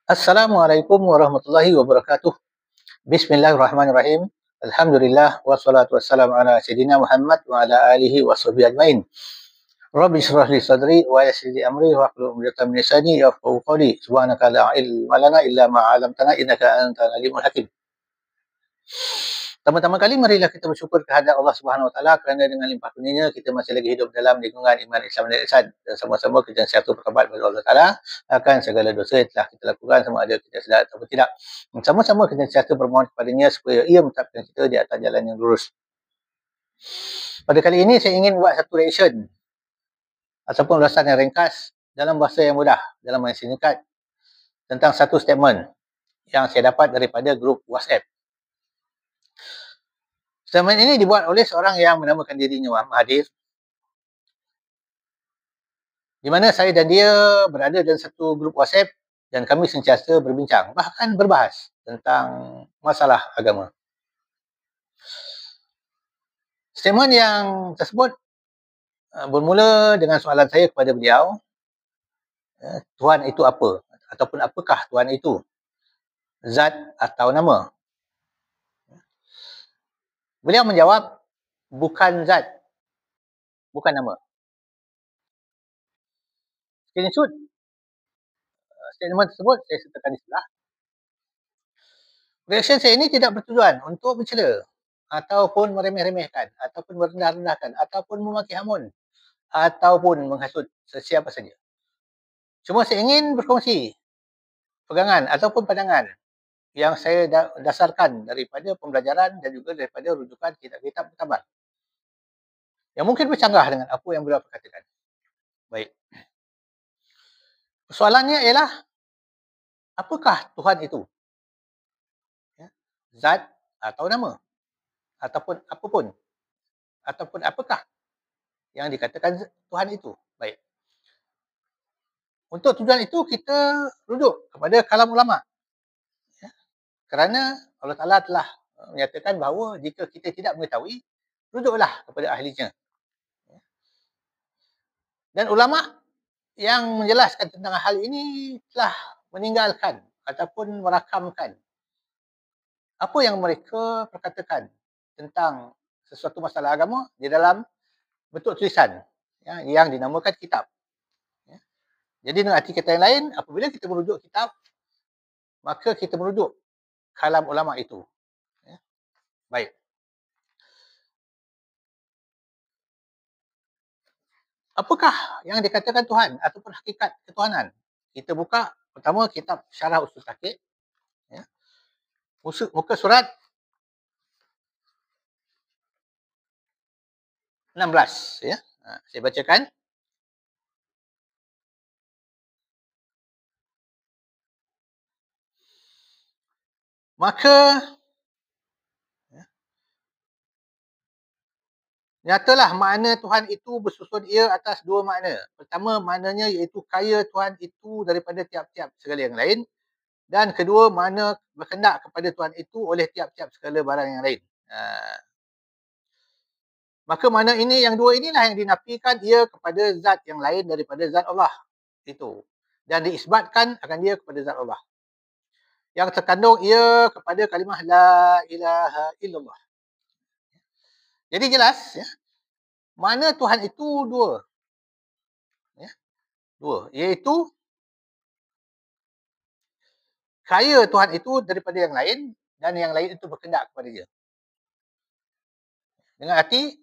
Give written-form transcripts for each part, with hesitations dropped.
Assalamualaikum warahmatullahi wabarakatuh. Bismillahirrahmanirrahim. Alhamdulillah wassalatu wassalamu ala sayyidina Muhammad wa ala alihi washabihi ajmain. Rabbi shrah li sadri wa yassir li amri wa hlul 'uqdatam min lisani yafqahu qawli. Subhanaka la ilma lana illa ma 'allamtana innaka antal alimul hakim. Pertama-tama kali marilah kita bersyukur kehadrat Allah Subhanahu Wa Taala kerana dengan limpah kurnianya kita masih lagi hidup dalam lingkungan iman Islam dan ihsan, dan sama-sama kita satu bertobat kepada Allah Taala akan segala dosa yang telah kita lakukan sama ada kita sedar ataupun tidak. Sama-sama kita satu bermohon kepadanya supaya ia menetapkan kita di atas jalan yang lurus. Pada kali ini saya ingin buat satu reaction ataupun ulasan yang ringkas dalam bahasa yang mudah, dalam bahasa singkat tentang satu statement yang saya dapat daripada grup WhatsApp. Statement ini dibuat oleh seorang yang menamakan dirinya Mahathir, di mana saya dan dia berada dalam satu grup WhatsApp dan kami sentiasa berbincang, bahkan berbahas tentang masalah agama. Statement yang tersebut bermula dengan soalan saya kepada beliau, Tuhan itu apa? Ataupun apakah Tuhan itu? Zat atau nama? Beliau menjawab, bukan zat, bukan nama. Screenshot statement tersebut saya sertakan di sebelah. Reaction saya ini tidak bertujuan untuk mencela ataupun meremeh-remehkan ataupun merendah-rendahkan ataupun memaki hamun ataupun menghasut sesiapa saja. Cuma saya ingin berkongsi pegangan ataupun pandangan yang saya dasarkan daripada pembelajaran dan juga daripada rujukan kitab-kitab bertabar yang mungkin bercanggah dengan apa yang beliau perkatakan. Baik. Soalannya ialah, apakah Tuhan itu? Ya, zat atau nama? Ataupun apapun? Ataupun apakah yang dikatakan Tuhan itu? Baik. Untuk tujuan itu, kita rujuk kepada kalam ulama. Ya, kerana Allah Ta'ala telah menyatakan bahawa jika kita tidak mengetahui, rujuklah kepada ahlinya. Dan ulama yang menjelaskan tentang hal ini telah meninggalkan ataupun merakamkan apa yang mereka perkatakan tentang sesuatu masalah agama di dalam bentuk tulisan, ya, yang dinamakan kitab. Ya. Jadi dengan arti kata yang lain, apabila kita merujuk kitab, maka kita merujuk kalam ulama itu. Ya. Baik. Apakah yang dikatakan Tuhan ataupun hakikat ketuhanan? Kita buka pertama kitab Syarah Usul Taqid, ya. Muka surat 16, ya. Saya bacakan. Maka nyatalah makna Tuhan itu bersusun ia atas dua makna. Pertama, maknanya iaitu kaya Tuhan itu daripada tiap-tiap segala yang lain. Dan kedua, makna berkendak kepada Tuhan itu oleh tiap-tiap segala barang yang lain. Maka makna ini, yang dua inilah yang dinafikan ia kepada zat yang lain daripada zat Allah itu. Dan diisbatkan akan dia kepada zat Allah. Yang terkandung ia kepada kalimah La ilaha illallah. Jadi jelas, ya, makna Tuhan itu dua. Ya, dua. Iaitu kaya Tuhan itu daripada yang lain dan yang lain itu berkendak kepada dia. Dengan arti,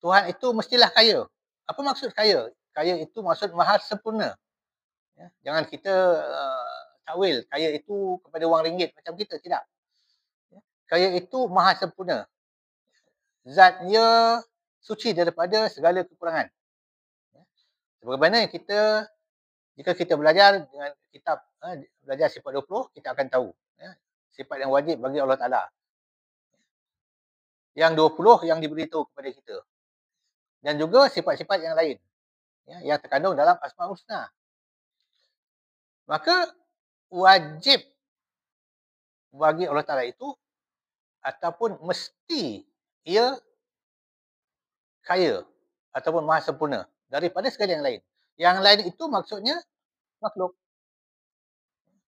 Tuhan itu mestilah kaya. Apa maksud kaya? Kaya itu maksud maha sempurna. Ya, jangan kita takwil kaya itu kepada wang ringgit macam kita, tidak. Ya, kaya itu maha sempurna. Zatnya suci daripada segala kekurangan. Ya, sebagaimana kita, jika kita belajar dengan kitab, belajar sifat 20, kita akan tahu. Ya, sifat yang wajib bagi Allah Ta'ala. Yang 20 yang diberitahu kepada kita. Dan juga sifat-sifat yang lain, ya, yang terkandung dalam Asmaul Husna. Maka wajib bagi Allah Ta'ala itu ataupun mesti ia kaya ataupun maha sempurna daripada segala yang lain. Yang lain itu maksudnya makhluk.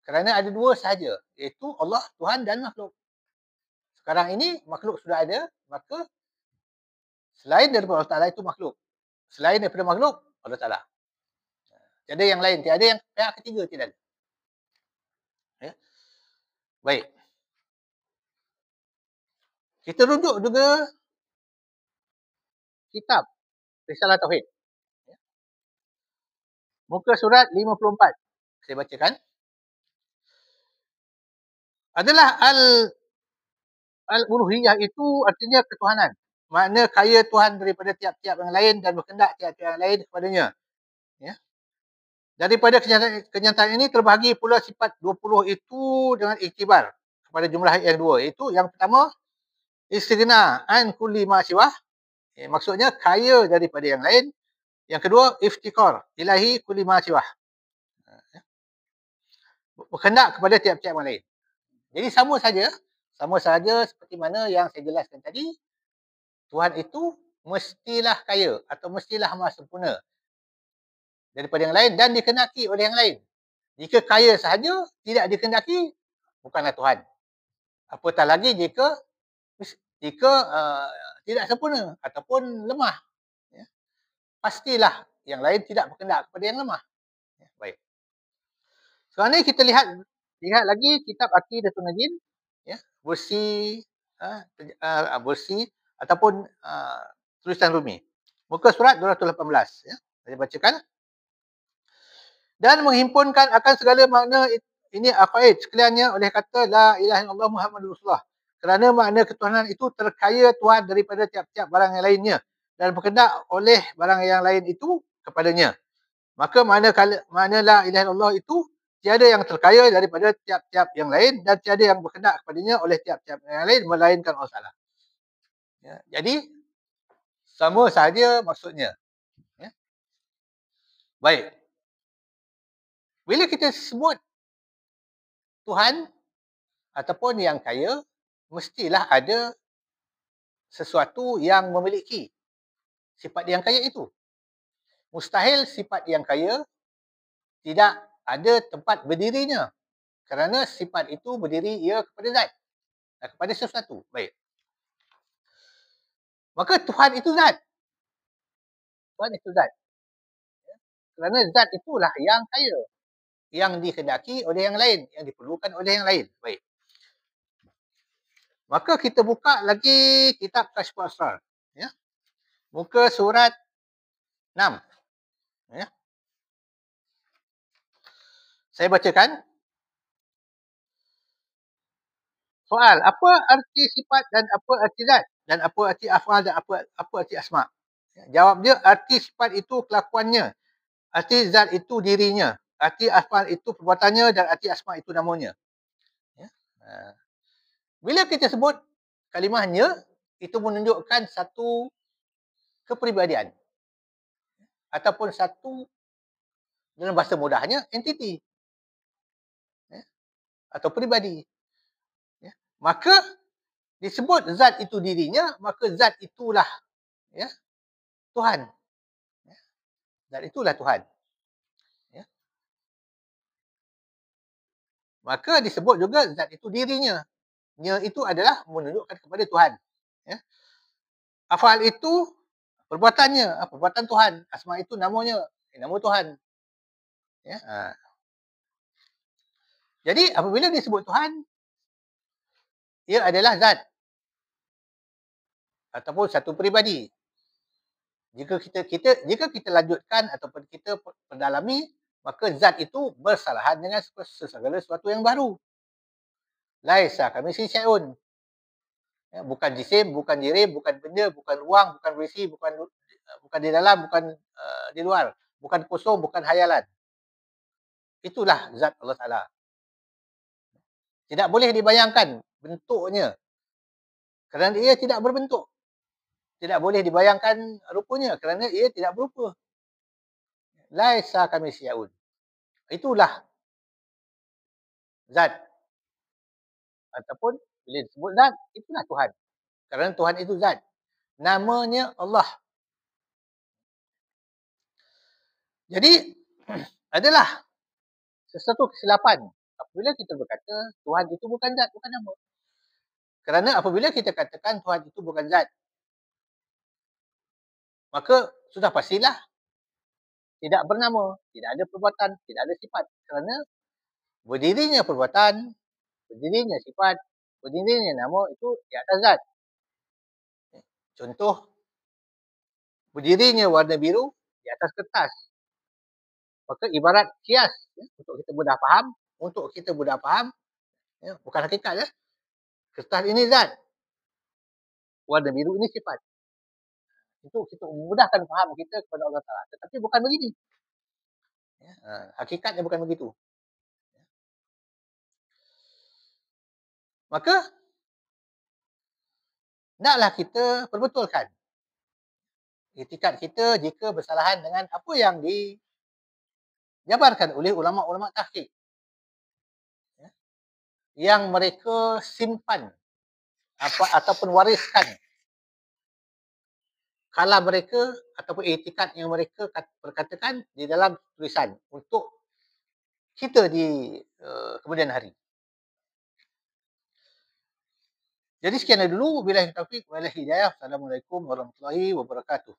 Kerana ada dua sahaja, iaitu Allah, Tuhan dan makhluk. Sekarang ini makhluk sudah ada, maka selain daripada Allah Ta'ala itu makhluk. Selain daripada makhluk, Allah Ta'ala. Tiada yang lain, tiada yang pihak ketiga, tidak ada. Ya. Baik. Kita rujuk juga kitab Risalah Tauhid. Muka surat 54. Saya bacakan. Adalah al-uluhiyah itu artinya ketuhanan. Makna kaya Tuhan daripada tiap-tiap yang lain dan berkendak tiap-tiap yang lain kepadanya. Ya. Daripada kenyataan ini terbahagi pula sifat 20 itu dengan iktibar kepada jumlah yang dua. Iaitu yang pertama, istighna an kulli ma siwah. Maksudnya kaya daripada yang lain. Yang kedua, iftikar ilahi kulli ma siwah. Berkendak kepada tiap-tiap yang lain. Jadi sama saja seperti mana yang saya jelaskan tadi, Tuhan itu mestilah kaya atau mestilah maha sempurna daripada yang lain dan dikehendaki oleh yang lain. Jika kaya sahaja tidak dikehendaki, bukanlah Tuhan. Apatah lagi jika tidak sempurna ataupun lemah. Ya. Pastilah yang lain tidak berkehendak kepada yang lemah. Ya. Baik. Sekarang ni kita lihat lagi kitab Aqidatul Najin, ya, versi ataupun tulisan Rumi. Muka surat 218, ya. Saya bacakan. Dan menghimpunkan akan segala makna ini aqaid sekaliannya oleh kata la ilaha illallah Muhammadur Rasulullah. Kerana makna ketuhanan itu terkaya Tuhan daripada tiap-tiap barang yang lainnya dan berkendak oleh barang yang lain itu kepadanya. Maka makna la ilaha illallah itu tiada yang terkaya daripada tiap-tiap yang lain dan tiada yang berkendak kepadanya oleh tiap-tiap yang lain melainkan Allah Taala. Ya, jadi sama sahaja maksudnya. Ya. Baik. Bila kita sebut Tuhan ataupun yang kaya, mestilah ada sesuatu yang memiliki sifat yang kaya itu. Mustahil sifat yang kaya tidak ada tempat berdirinya. Kerana sifat itu berdiri ia kepada zat. Kepada sesuatu. Baik. Maka Tuhan itu zat. Tuhan itu zat. Kerana zat itulah yang kaya. Yang dikehendaki oleh yang lain. Yang diperlukan oleh yang lain. Baik. Maka kita buka lagi kitab Kashful Asrar. Ya. Muka surat 6. Ya. Saya bacakan. Soal, apa arti sifat dan apa arti zat? Dan apa arti afal dan apa arti asma'? Jawab dia, arti sifat itu kelakuannya. Arti zat itu dirinya. Arti afal itu perbuatannya dan arti asma' itu namanya. Ya. Bila kita sebut kalimahnya, itu menunjukkan satu kepribadian. Ataupun satu, dalam bahasa mudahnya, entiti. Ya. Atau pribadi. Ya. Maka, disebut zat itu dirinya, maka zat itulah, ya, Tuhan. Ya. Zat itulah Tuhan. Ya. Maka disebut juga zat itu dirinya. Nya itu adalah menunjukkan kepada Tuhan. Ya. Afal itu perbuatannya, perbuatan Tuhan. Asma itu namanya, nama Tuhan. Ya. Jadi apabila disebut Tuhan, ia adalah zat ataupun satu peribadi. Jika kita lanjutkan ataupun kita perdalami, maka zat itu bersalahan dengan segala sesuatu yang baru. Laisa kamitslihi syai'un. Ya, bukan jisim, bukan diri, bukan benda, bukan ruang, bukan berisi, bukan di dalam, bukan di luar, bukan kosong, bukan hayalan. Itulah zat Allah Ta'ala. Tidak boleh dibayangkan bentuknya. Kerana ia tidak berbentuk. Tidak boleh dibayangkan rupanya kerana ia tidak berupa. Laisa kamitslihi syai'un. Itulah zat. Ataupun bila disebut zat, itulah Tuhan. Kerana Tuhan itu zat. Namanya Allah. Jadi, adalah sesuatu kesilapan apabila kita berkata Tuhan itu bukan zat, bukan nama. Kerana apabila kita katakan Tuhan itu bukan zat, maka sudah pastilah tidak bernama, tidak ada perbuatan, tidak ada sifat. Kerana berdirinya perbuatan, berdirinya sifat, berdirinya nama itu di atas zat. Contoh, berdirinya warna biru di atas kertas. Maka ibarat kias, untuk kita mudah faham, bukan hakikat. Kertas ini zat, warna biru ini sifat. Itu kita memudahkan faham kita kepada Allah Ta'ala. Tetapi bukan begini. Hakikatnya bukan begitu. Maka, naklah kita perbetulkan itikad kita jika bersalahan dengan apa yang dijabarkan oleh ulama-ulama tahqiq. Yang mereka simpan ataupun wariskan kalam mereka ataupun itikad yang mereka perkatakan di dalam tulisan untuk kita di kemudian hari. Jadi sekian dulu. Wabillahi taufiq wal hidayah. Assalamualaikum warahmatullahi wabarakatuh.